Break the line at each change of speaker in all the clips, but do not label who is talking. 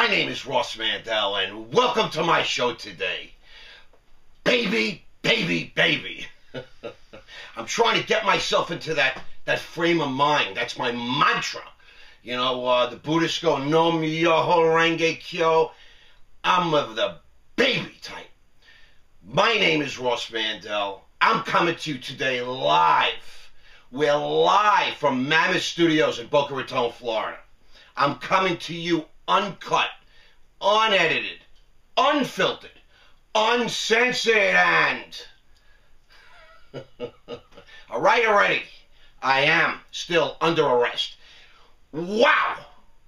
My name is Ross Mandel, and welcome to my show today. Baby, baby, baby. I'm trying to get myself into that frame of mind. That's my mantra. You know, the Buddhists go, no myoho renge kyo. I'm of the baby type. My name is Ross Mandel. I'm coming to you today live. We're live from Mammoth Studios in Boca Raton, Florida. I'm coming to you uncut, unedited, unfiltered, uncensored, and all right already, I am still under arrest. Wow!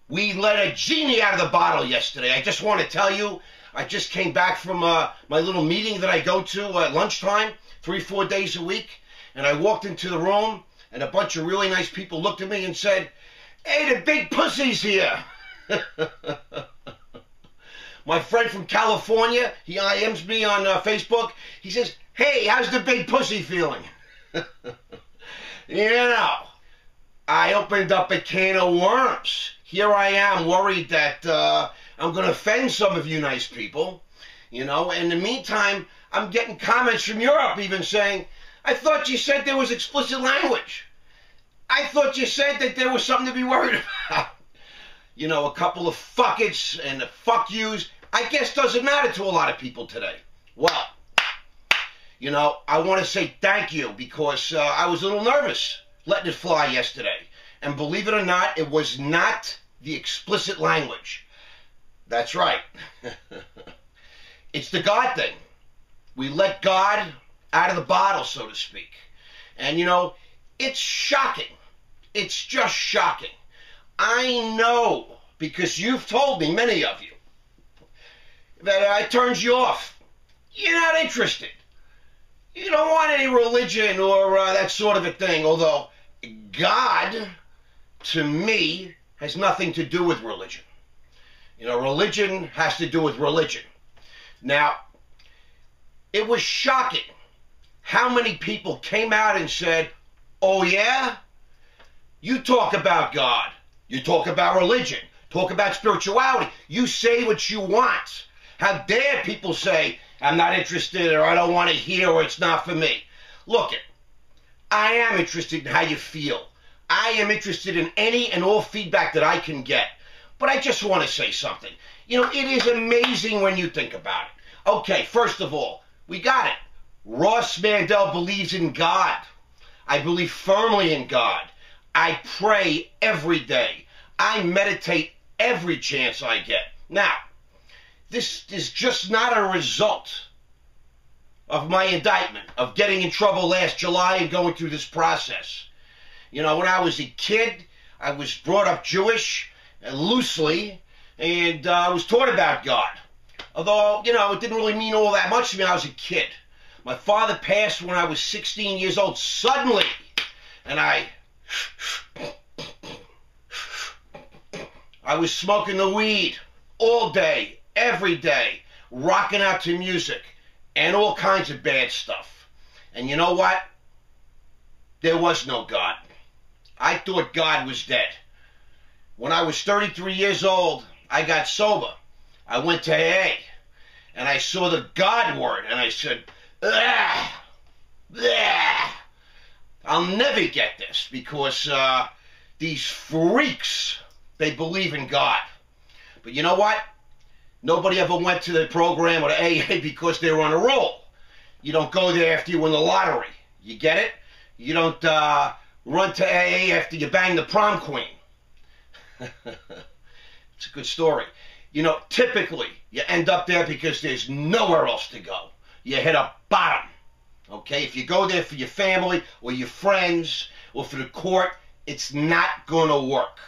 We let a genie out of the bottle yesterday. I just want to tell you, I just came back from my little meeting that I go to at lunchtime, 3-4 days a week, and I walked into the room, and a bunch of really nice people looked at me and said, "Hey, the big pussy's here." My friend from California, he IMs me on Facebook. He says, "Hey, how's the big pussy feeling?" You know, I opened up a can of worms. Here I am worried that I'm going to offend some of you nice people. You know, in the meantime, I'm getting comments from Europe even saying, "I thought you said there was explicit language. I thought you said that there was something to be worried about." You know, a couple of fuckets and the fuck yous, I guess doesn't matter to a lot of people today. Well, you know, I want to say thank you because I was a little nervous letting it fly yesterday. And believe it or not, it was not the explicit language. That's right. It's the God thing. We let God out of the bottle, so to speak. And, you know, it's shocking. It's just shocking. I know, because you've told me, many of you, that I turned you off. You're not interested. You don't want any religion or that sort of a thing. Although God, to me, has nothing to do with religion. You know, religion has to do with religion. Now, it was shocking how many people came out and said, "Oh yeah? You talk about God. You talk about religion. Talk about spirituality. You say what you want. How dare people say, 'I'm not interested,' or 'I don't want to hear,' or 'it's not for me'?" Look, I am interested in how you feel. I am interested in any and all feedback that I can get. But I just want to say something. You know, it is amazing when you think about it. Okay, first of all, we got it. Ross Mandel believes in God. I believe firmly in God. I pray every day. I meditate every chance I get. Now, this is just not a result of my indictment, of getting in trouble last July and going through this process. You know, when I was a kid, I was brought up Jewish, loosely, and I was taught about God. Although, you know, it didn't really mean all that much to me when I was a kid. My father passed when I was 16 years old, suddenly, and I was smoking the weed all day, every day, rocking out to music, and all kinds of bad stuff. And you know what? There was no God. I thought God was dead. When I was 33 years old, I got sober. I went to AA, and I saw the God word, and I said, "Ugh, ugh. I'll never get this because these freaks, they believe in God." But you know what? Nobody ever went to the program or the AA because they were on a roll. You don't go there after you win the lottery. You get it? You don't run to AA after you bang the prom queen. It's a good story. You know, typically, you end up there because there's nowhere else to go. You hit a bottom. Okay? If you go there for your family or your friends or for the court, it's not going to work.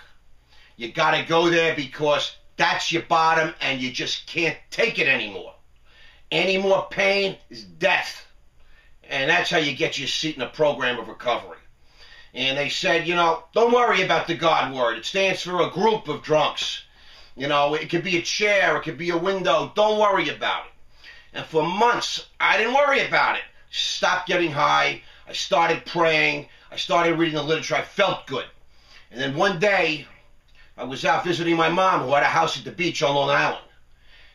You got to go there because that's your bottom and you just can't take it anymore. Any more pain is death. And that's how you get your seat in a program of recovery. And they said, you know, don't worry about the God word. It stands for a group of drunks. You know, it could be a chair, it could be a window. Don't worry about it. And for months, I didn't worry about it. Stopped getting high. I started praying. I started reading the literature. I felt good. And then one day, I was out visiting my mom, who had a house at the beach on Long Island.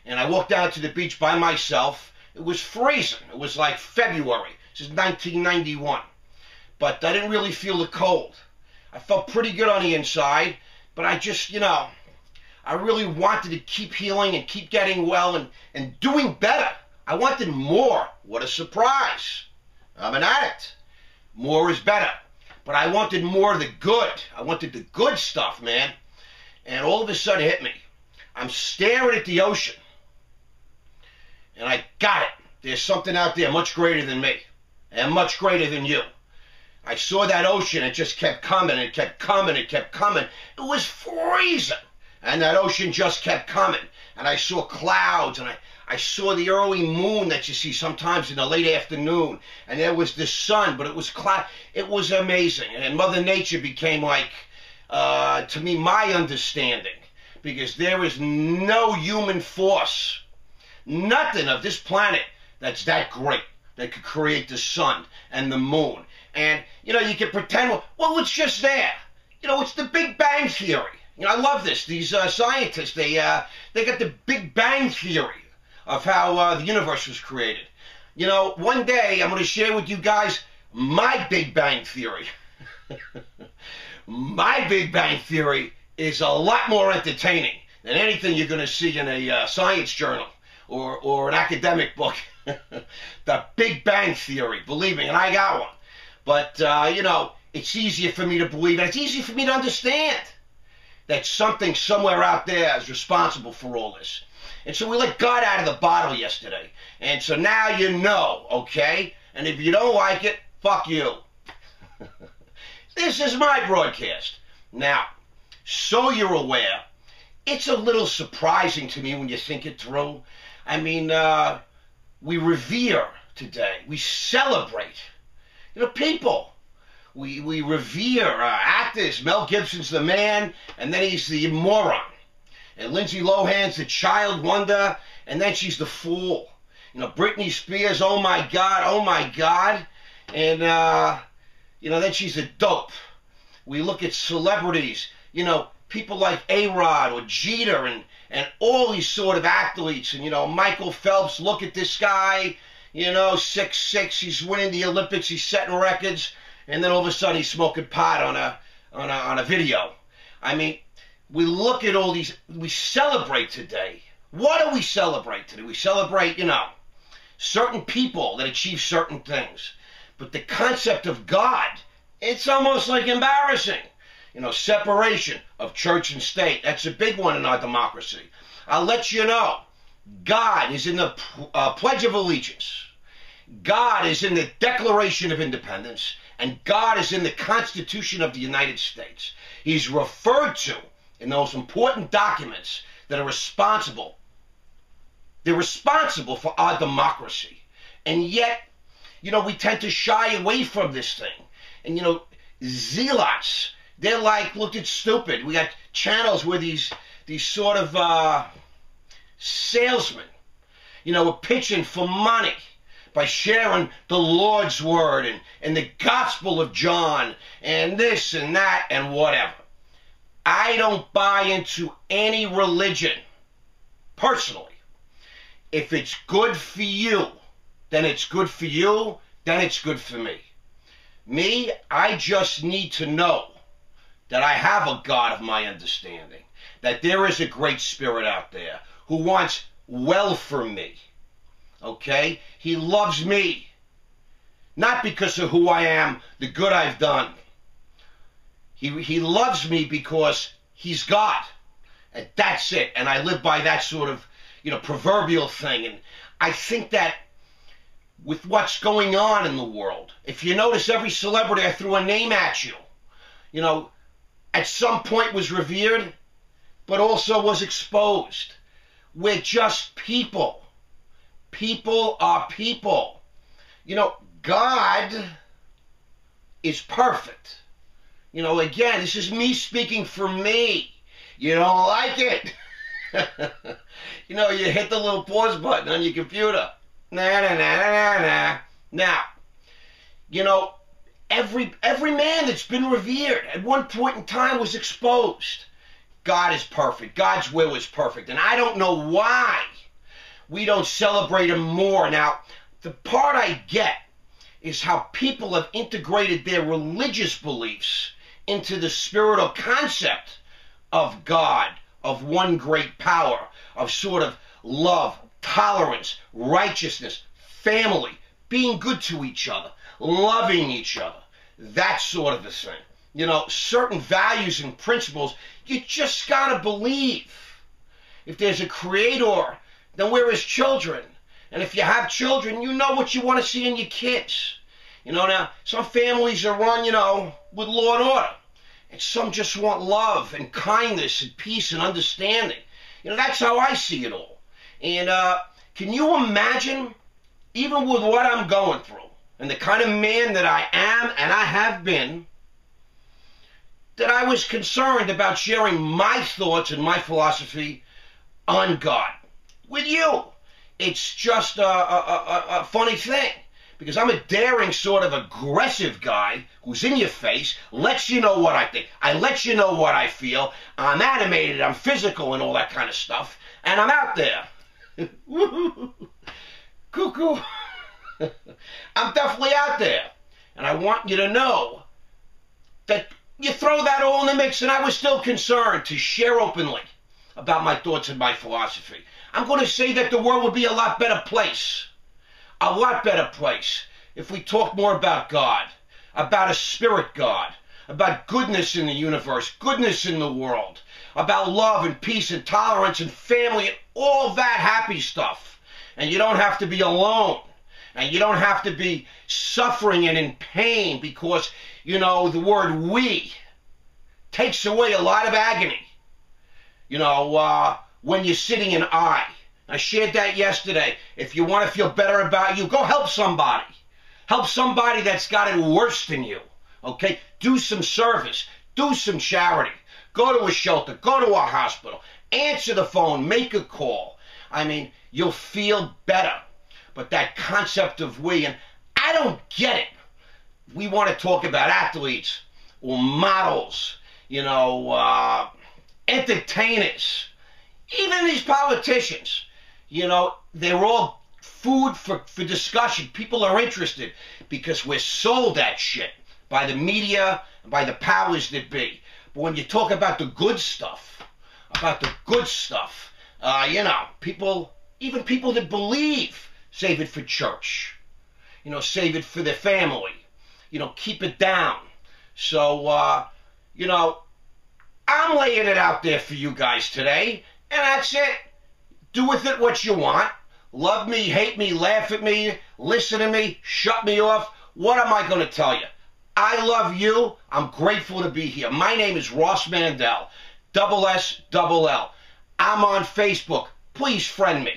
And I walked down to the beach by myself. It was freezing. It was like February. This is 1991. But I didn't really feel the cold. I felt pretty good on the inside, but I just, I really wanted to keep healing and keep getting well and doing better. I wanted more. What a surprise. I'm an addict. More is better. But I wanted more of the good. I wanted the good stuff, man. And all of a sudden it hit me. I'm staring at the ocean. And I got it. There's something out there much greater than me. And much greater than you. I saw that ocean. It just kept coming. It kept coming. It kept coming. It was freezing. And that ocean just kept coming. And I saw clouds. And I saw the early moon that you see sometimes in the late afternoon. And there was the sun. But it was cloud. It was amazing. And Mother Nature became like, to me, my understanding. Because there is no human force, nothing of this planet that's that great, that could create the sun and the moon. And, you can pretend, well, it's just there. It's the Big Bang Theory. I love this. These scientists, they got the Big Bang Theory of how the universe was created. One day I'm going to share with you guys my Big Bang Theory. My Big Bang Theory is a lot more entertaining than anything you're going to see in a science journal or an academic book. The Big Bang Theory, believe me, and I got one. But, it's easier for me to believe, and it's easier for me to understand that something somewhere out there is responsible for all this. And so we let God out of the bottle yesterday. And so now you know, okay? And if you don't like it, fuck you. This is my broadcast. Now, so you're aware, it's a little surprising to me when you think it through. I mean, we revere today. We celebrate, people. We revere actors. Mel Gibson's the man, and then he's the moron. And Lindsay Lohan's the child wonder, and then she's the fool. Britney Spears, oh my God. And, then she's a dope. We look at celebrities, people like A-Rod or Jeter and all these sort of athletes. And, Michael Phelps, look at this guy, 6'6", he's winning the Olympics, he's setting records. And then all of a sudden he's smoking pot on a video. I mean, we look at all these, we celebrate today. What do we celebrate today? We celebrate, certain people that achieve certain things. But the concept of God, it's almost like embarrassing. Separation of church and state. That's a big one in our democracy. I'll let you know, God is in the Pledge of Allegiance. God is in the Declaration of Independence. And God is in the Constitution of the United States. He's referred to in those important documents that are responsible. They're responsible for our democracy. And yet, we tend to shy away from this thing. And, zealots, they're like, look, it's stupid. We got channels where these sort of salesmen, are pitching for money by sharing the Lord's Word and the Gospel of John and this and that and whatever. I don't buy into any religion, personally. If it's good for you, then it's good for you, then it's good for me. Me, I just need to know that I have a God of my understanding, that there is a great spirit out there who wants well for me. Okay? He loves me. Not because of who I am, the good I've done. He loves me because he's God. And that's it. And I live by that sort of, proverbial thing. And I think that with what's going on in the world, if you notice every celebrity I threw a name at you, at some point was revered, but also was exposed. We're just people. People are people. God is perfect. Again, this is me speaking for me. You don't like it? You hit the little pause button on your computer. Nah. Now, every man that's been revered at one point in time was exposed. God is perfect. God's will is perfect. And I don't know why we don't celebrate him more. Now, the part I get is how people have integrated their religious beliefs into the spiritual concept of God, of one great power, of sort of love, tolerance, righteousness, family, being good to each other, loving each other, that sort of a thing. You know, certain values and principles you just gotta believe. If there's a creator, then we're his children. And if you have children, you know what you want to see in your kids. You know, now, some families are run, you know, with law and order. And some just want love and kindness and peace and understanding. You know, that's how I see it all. And can you imagine, even with what I'm going through, and the kind of man that I am and I have been, that I was concerned about sharing my thoughts and my philosophy on God with you? It's just a funny thing, because I'm a daring, sort of aggressive guy who's in your face, lets you know what I think. I let you know what I feel. I'm animated, I'm physical and all that kind of stuff. And I'm out there. Cuckoo. I'm definitely out there. And I want you to know that you throw that all in the mix, and I was still concerned to share openly about my thoughts and my philosophy. I'm going to say that the world would be a lot better place. A lot better place if we talk more about God, about a spirit God, about goodness in the universe, goodness in the world, about love and peace and tolerance and family and all that happy stuff. And you don't have to be alone. And you don't have to be suffering and in pain, because, you know, the word we takes away a lot of agony. You know, when you're sitting in I. I shared that yesterday. If you want to feel better about you, go help somebody. Help somebody that's got it worse than you. Okay? Do some service. Do some charity. Go to a shelter. Go to a hospital. Answer the phone. Make a call. I mean, you'll feel better. But that concept of we, and I don't get it. We want to talk about athletes or models, you know, entertainers, even these politicians. You know, they're all food for discussion. People are interested because we're sold that shit by the media and by the powers that be. But when you talk about the good stuff, you know, people, even people that believe, save it for church. You know, save it for their family. You know, keep it down. So, you know, I'm laying it out there for you guys today, and that's it. Do with it what you want. Love me, hate me, laugh at me, listen to me, shut me off. What am I going to tell you? I love you. I'm grateful to be here. My name is Ross Mandel, SSL. I'm on Facebook. Please friend me.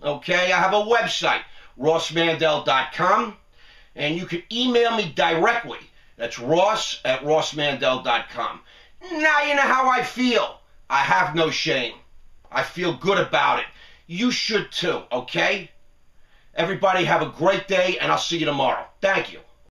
Okay, I have a website, rossmandel.com, and you can email me directly. That's ross@rossmandel.com. Now you know how I feel. I have no shame. I feel good about it. You should too, okay? Everybody have a great day, and I'll see you tomorrow. Thank you.